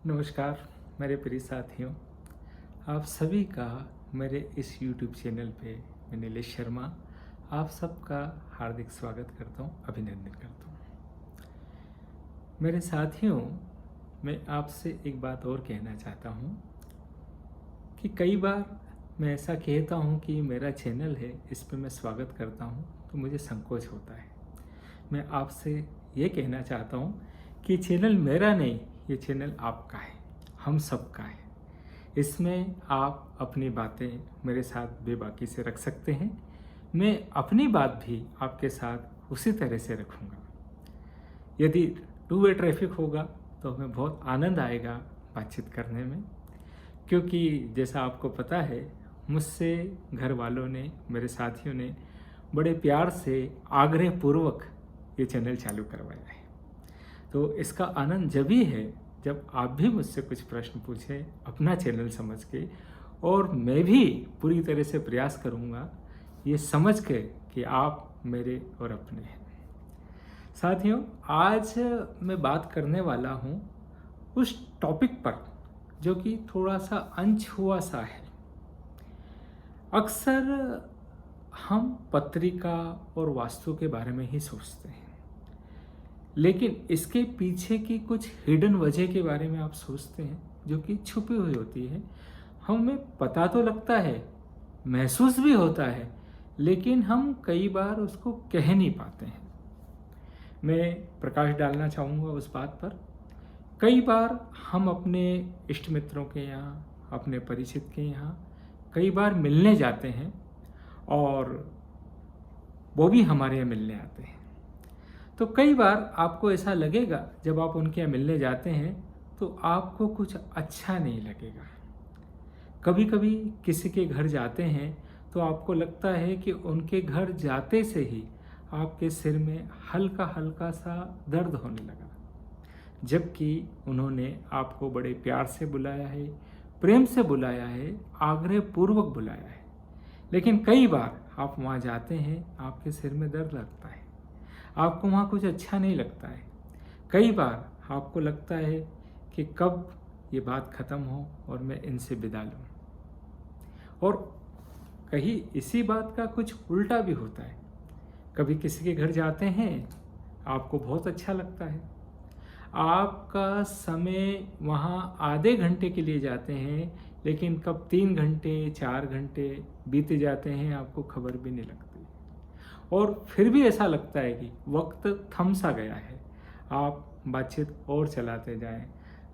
नमस्कार मेरे प्रिय साथियों, आप सभी का मेरे इस YouTube चैनल पे मैं नीलेश शर्मा आप सबका हार्दिक स्वागत करता हूँ, अभिनंदन करता हूँ। मेरे साथियों, मैं आपसे एक बात और कहना चाहता हूँ कि कई बार मैं ऐसा कहता हूँ कि मेरा चैनल है, इस पे मैं स्वागत करता हूँ तो मुझे संकोच होता है। मैं आपसे ये कहना चाहता हूँ कि चैनल मेरा नहीं, ये चैनल आपका है, हम सबका है। इसमें आप अपनी बातें मेरे साथ बेबाकी से रख सकते हैं, मैं अपनी बात भी आपके साथ उसी तरह से रखूँगा। यदि टू वे ट्रैफिक होगा तो हमें बहुत आनंद आएगा बातचीत करने में, क्योंकि जैसा आपको पता है, मुझसे घर वालों ने, मेरे साथियों ने बड़े प्यार से आग्रह पूर्वक ये चैनल चालू करवाया है। तो इसका आनंद जब ही है जब आप भी मुझसे कुछ प्रश्न पूछें अपना चैनल समझ के, और मैं भी पूरी तरह से प्रयास करूँगा ये समझ के कि आप मेरे और अपने हैं। साथियों, आज मैं बात करने वाला हूँ उस टॉपिक पर जो कि थोड़ा सा अनछुआ सा है। अक्सर हम पत्रिका और वास्तु के बारे में ही सोचते हैं, लेकिन इसके पीछे की कुछ हिडन वजह के बारे में आप सोचते हैं जो कि छुपी हुई होती है। हमें पता तो लगता है, महसूस भी होता है, लेकिन हम कई बार उसको कह नहीं पाते हैं। मैं प्रकाश डालना चाहूँगा उस बात पर। कई बार हम अपने इष्ट मित्रों के यहाँ, अपने परिचित के यहाँ कई बार मिलने जाते हैं और वो भी हमारे यहाँ मिलने आते हैं। तो कई बार आपको ऐसा लगेगा जब आप उनके यहाँ मिलने जाते हैं तो आपको कुछ अच्छा नहीं लगेगा। कभी कभी किसी के घर जाते हैं तो आपको लगता है कि उनके घर जाते से ही आपके सिर में हल्का हल्का सा दर्द होने लगा, जबकि उन्होंने आपको बड़े प्यार से बुलाया है, प्रेम से बुलाया है, आग्रह पूर्वक बुलाया है। लेकिन कई बार आप वहाँ जाते हैं, आपके सिर में दर्द लगता है, आपको वहाँ कुछ अच्छा नहीं लगता है। कई बार आपको लगता है कि कब ये बात ख़त्म हो और मैं इनसे विदा लूँ। और कहीं इसी बात का कुछ उल्टा भी होता है। कभी किसी के घर जाते हैं, आपको बहुत अच्छा लगता है, आपका समय वहाँ आधे घंटे के लिए जाते हैं, लेकिन कब 3 घंटे 4 घंटे बीते जाते हैं आपको खबर भी नहीं लगती। और फिर भी ऐसा लगता है कि वक्त थम सा गया है, आप बातचीत और चलाते जाएं,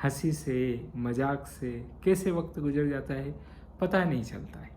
हंसी से मजाक से कैसे वक्त गुजर जाता है पता नहीं चलता है।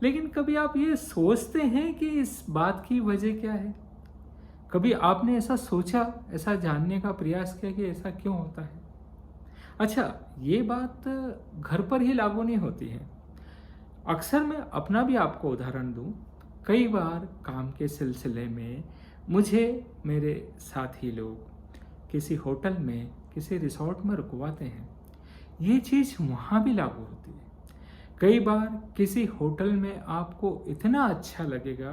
लेकिन कभी आप ये सोचते हैं कि इस बात की वजह क्या है? कभी आपने ऐसा सोचा, ऐसा जानने का प्रयास किया कि ऐसा क्यों होता है? अच्छा, ये बात घर पर ही लागू नहीं होती है। अक्सर मैं अपना भी आपको उदाहरण दूं, कई बार काम के सिलसिले में मुझे मेरे साथी लोग किसी होटल में, किसी रिसोर्ट में रुकवाते हैं। ये चीज़ वहाँ भी लागू होती है। कई बार किसी होटल में आपको इतना अच्छा लगेगा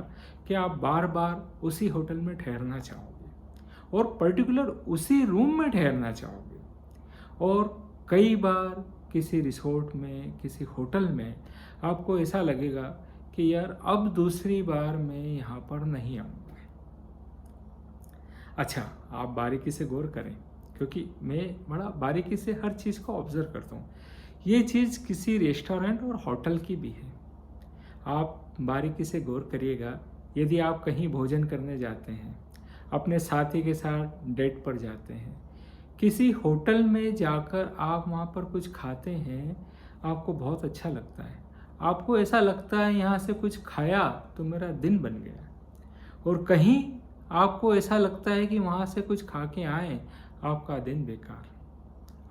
कि आप बार बार उसी होटल में ठहरना चाहोगे और पर्टिकुलर उसी रूम में ठहरना चाहोगे। और कई बार किसी रिसोर्ट में, किसी होटल में आपको ऐसा लगेगा कि यार अब दूसरी बार मैं यहाँ पर नहीं आऊँगा। अच्छा, आप बारीकी से गौर करें, क्योंकि मैं बड़ा बारीकी से हर चीज़ को ऑब्जर्व करता हूँ। ये चीज़ किसी रेस्टोरेंट और होटल की भी है। आप बारीकी से गौर करिएगा, यदि आप कहीं भोजन करने जाते हैं, अपने साथी के साथ डेट पर जाते हैं, किसी होटल में जाकर आप वहाँ पर कुछ खाते हैं, आपको बहुत अच्छा लगता है, आपको ऐसा लगता है यहाँ से कुछ खाया तो मेरा दिन बन गया। और कहीं आपको ऐसा लगता है कि वहाँ से कुछ खा के आए, आपका दिन बेकार।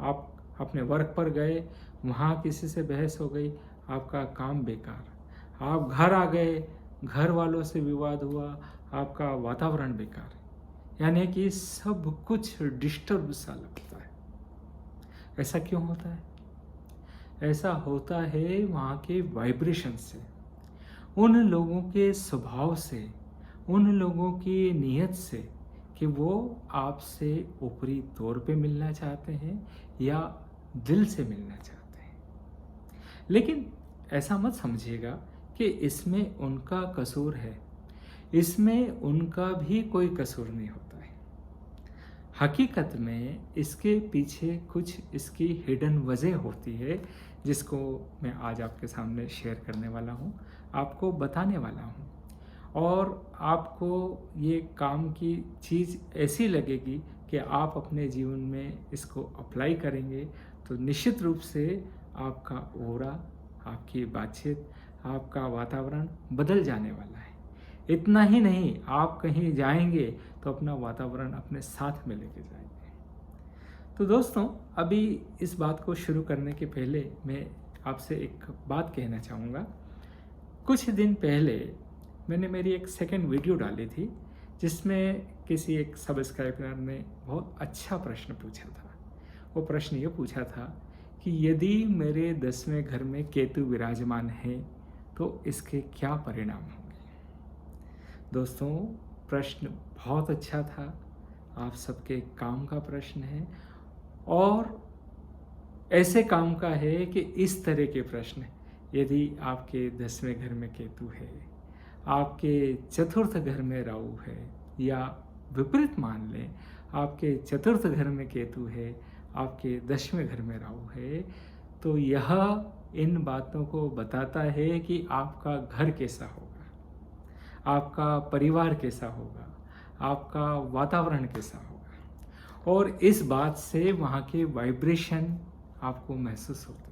आप अपने वर्क पर गए, वहाँ किसी से बहस हो गई, आपका काम बेकार। आप घर आ गए, घर वालों से विवाद हुआ, आपका वातावरण बेकार। यानी कि सब कुछ डिस्टर्ब सा लगता है। ऐसा क्यों होता है? ऐसा होता है वहाँ के वाइब्रेशन से, उन लोगों के स्वभाव से, उन लोगों की नीयत से कि वो आपसे ऊपरी तौर पे मिलना चाहते हैं या दिल से मिलना चाहते हैं। लेकिन ऐसा मत समझिएगा कि इसमें उनका कसूर है, इसमें उनका भी कोई कसूर नहीं होता है। हकीकत में इसके पीछे कुछ इसकी हिडन वजह होती है, जिसको मैं आज आपके सामने शेयर करने वाला हूँ, आपको बताने वाला हूँ। और आपको ये काम की चीज़ ऐसी लगेगी कि आप अपने जीवन में इसको अप्लाई करेंगे तो निश्चित रूप से आपका ऑरा, आपकी बातचीत, आपका वातावरण बदल जाने वाला है। इतना ही नहीं, आप कहीं जाएंगे तो अपना वातावरण अपने साथ में लेके जाएंगे। तो दोस्तों, अभी इस बात को शुरू करने के पहले मैं आपसे एक बात कहना चाहूँगा। कुछ दिन पहले मैंने मेरी एक सेकंड वीडियो डाली थी, जिसमें किसी एक सब्सक्राइबर ने बहुत अच्छा प्रश्न पूछा था। वो प्रश्न ये पूछा था कि यदि मेरे 10वें घर में केतु विराजमान है तो इसके क्या परिणाम होंगे। दोस्तों, प्रश्न बहुत अच्छा था, आप सबके काम का प्रश्न है, और ऐसे काम का है कि इस तरह के प्रश्न, यदि आपके 10वें घर में केतु है, आपके चतुर्थ घर में राहु है, या विपरीत मान लें आपके चतुर्थ घर में केतु है, आपके 10वें घर में राहु है, तो यह इन बातों को बताता है कि आपका घर कैसा होगा, आपका परिवार कैसा होगा, आपका वातावरण कैसा होगा, और इस बात से वहाँ के वाइब्रेशन आपको महसूस होते हैं।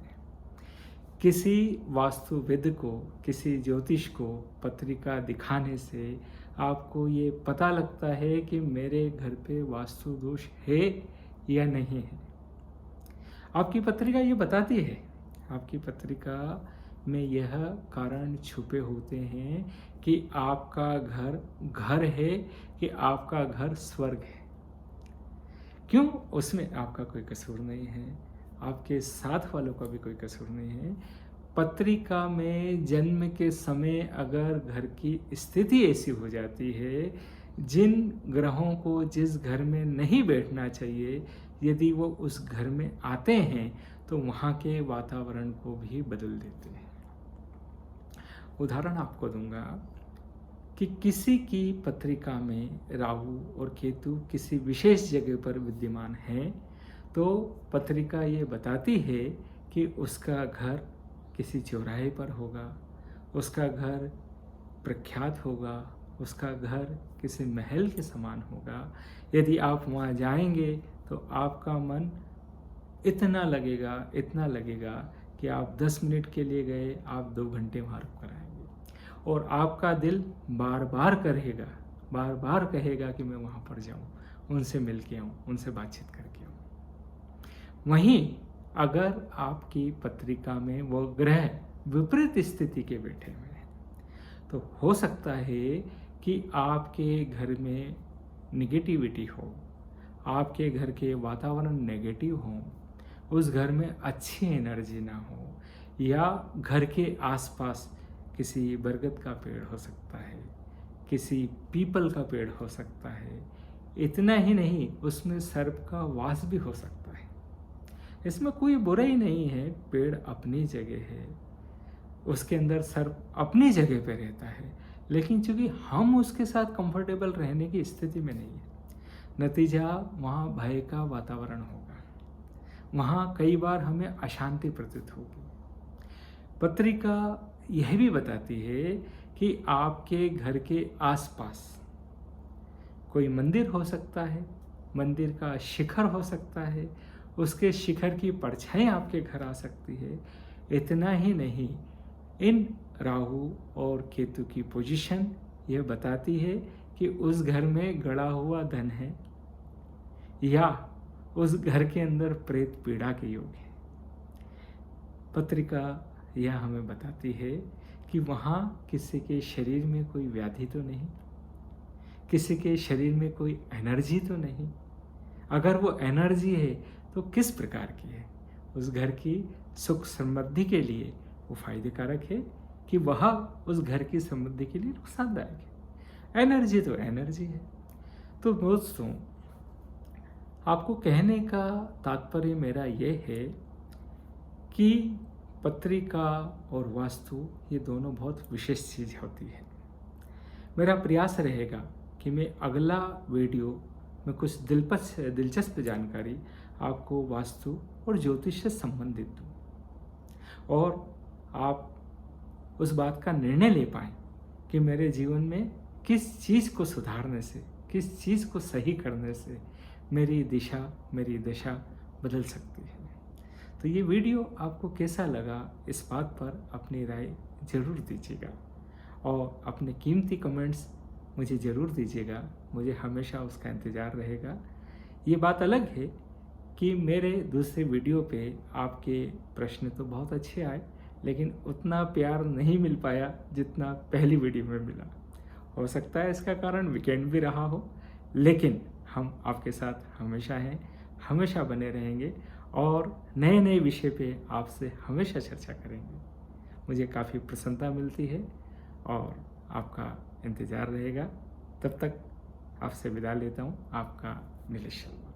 किसी वास्तुविद को, किसी ज्योतिष को पत्रिका दिखाने से आपको ये पता लगता है कि मेरे घर पे वास्तु दोष है या नहीं है। आपकी पत्रिका ये बताती है, आपकी पत्रिका में यह कारण छुपे होते हैं कि आपका घर घर है कि आपका घर स्वर्ग है। क्यों? उसमें आपका कोई कसूर नहीं है, आपके साथ वालों का भी कोई कसूर नहीं है। पत्रिका में जन्म के समय अगर घर की स्थिति ऐसी हो जाती है, जिन ग्रहों को जिस घर में नहीं बैठना चाहिए, यदि वो उस घर में आते हैं तो वहाँ के वातावरण को भी बदल देते हैं। उदाहरण आपको दूंगा कि किसी की पत्रिका में राहु और केतु किसी विशेष जगह पर विद्यमान है, तो पत्रिका ये बताती है कि उसका घर किसी चौराहे पर होगा, उसका घर प्रख्यात होगा, उसका घर किसी महल के समान होगा। यदि आप वहाँ जाएंगे तो आपका मन इतना लगेगा कि आप 10 मिनट के लिए गए, आप 2 घंटे वहाँ रुक कर आएंगे, और आपका दिल बार बार कहेगा कि मैं वहाँ पर जाऊँ, उनसे मिल के आऊँ, उनसे बातचीत करके आऊँ। वहीं अगर आपकी पत्रिका में वो ग्रह विपरीत स्थिति के बैठे हुए हैं, तो हो सकता है कि आपके घर में निगेटिविटी हो, आपके घर के वातावरण नेगेटिव हो, उस घर में अच्छी एनर्जी ना हो, या घर के आसपास किसी बरगद का पेड़ हो सकता है, किसी पीपल का पेड़ हो सकता है। इतना ही नहीं, उसमें सर्प का वास भी हो सकता है। इसमें कोई बुराई नहीं है, पेड़ अपनी जगह है, उसके अंदर सर्प अपनी जगह पे रहता है, लेकिन चूंकि हम उसके साथ कंफर्टेबल रहने की स्थिति में नहीं है, नतीजा वहाँ भय का वातावरण होगा, वहाँ कई बार हमें अशांति प्रतीत होगी। पत्रिका यह भी बताती है कि आपके घर के आसपास कोई मंदिर हो सकता है, मंदिर का शिखर हो सकता है, उसके शिखर की परछाई आपके घर आ सकती है। इतना ही नहीं, इन राहु और केतु की पोजीशन यह बताती है कि उस घर में गड़ा हुआ धन है, या उस घर के अंदर प्रेत पीड़ा के योग है। पत्रिका यह हमें बताती है कि वहाँ किसी के शरीर में कोई व्याधि तो नहीं, किसी के शरीर में कोई एनर्जी तो नहीं। अगर वो एनर्जी है तो किस प्रकार की है? उस घर की सुख समृद्धि के लिए वो फायदेकारक है कि वह उस घर की समृद्धि के लिए नुकसानदायक है? एनर्जी तो एनर्जी है। तो दोस्तों, आपको कहने का तात्पर्य मेरा ये है कि पत्रिका और वास्तु ये दोनों बहुत विशेष चीज़ होती है। मेरा प्रयास रहेगा कि मैं अगला वीडियो में कुछ दिलचस्प जानकारी आपको वास्तु और ज्योतिष से संबंधित दूँ और आप उस बात का निर्णय ले पाएँ कि मेरे जीवन में किस चीज़ को सुधारने से, किस चीज़ को सही करने से मेरी दिशा, मेरी दशा बदल सकती है। तो ये वीडियो आपको कैसा लगा, इस बात पर अपनी राय ज़रूर दीजिएगा और अपने कीमती कमेंट्स मुझे ज़रूर दीजिएगा। मुझे हमेशा उसका इंतज़ार रहेगा। ये बात अलग है कि मेरे दूसरे वीडियो पे आपके प्रश्न तो बहुत अच्छे आए, लेकिन उतना प्यार नहीं मिल पाया जितना पहली वीडियो में मिला। हो सकता है इसका कारण वीकेंड भी रहा हो, लेकिन हम आपके साथ हमेशा हैं, हमेशा बने रहेंगे और नए नए विषय पे आपसे हमेशा चर्चा करेंगे। मुझे काफ़ी प्रसन्नता मिलती है और आपका इंतज़ार रहेगा। तब तक आपसे विदा लेता हूँ, आपका नीलेश शर्मा।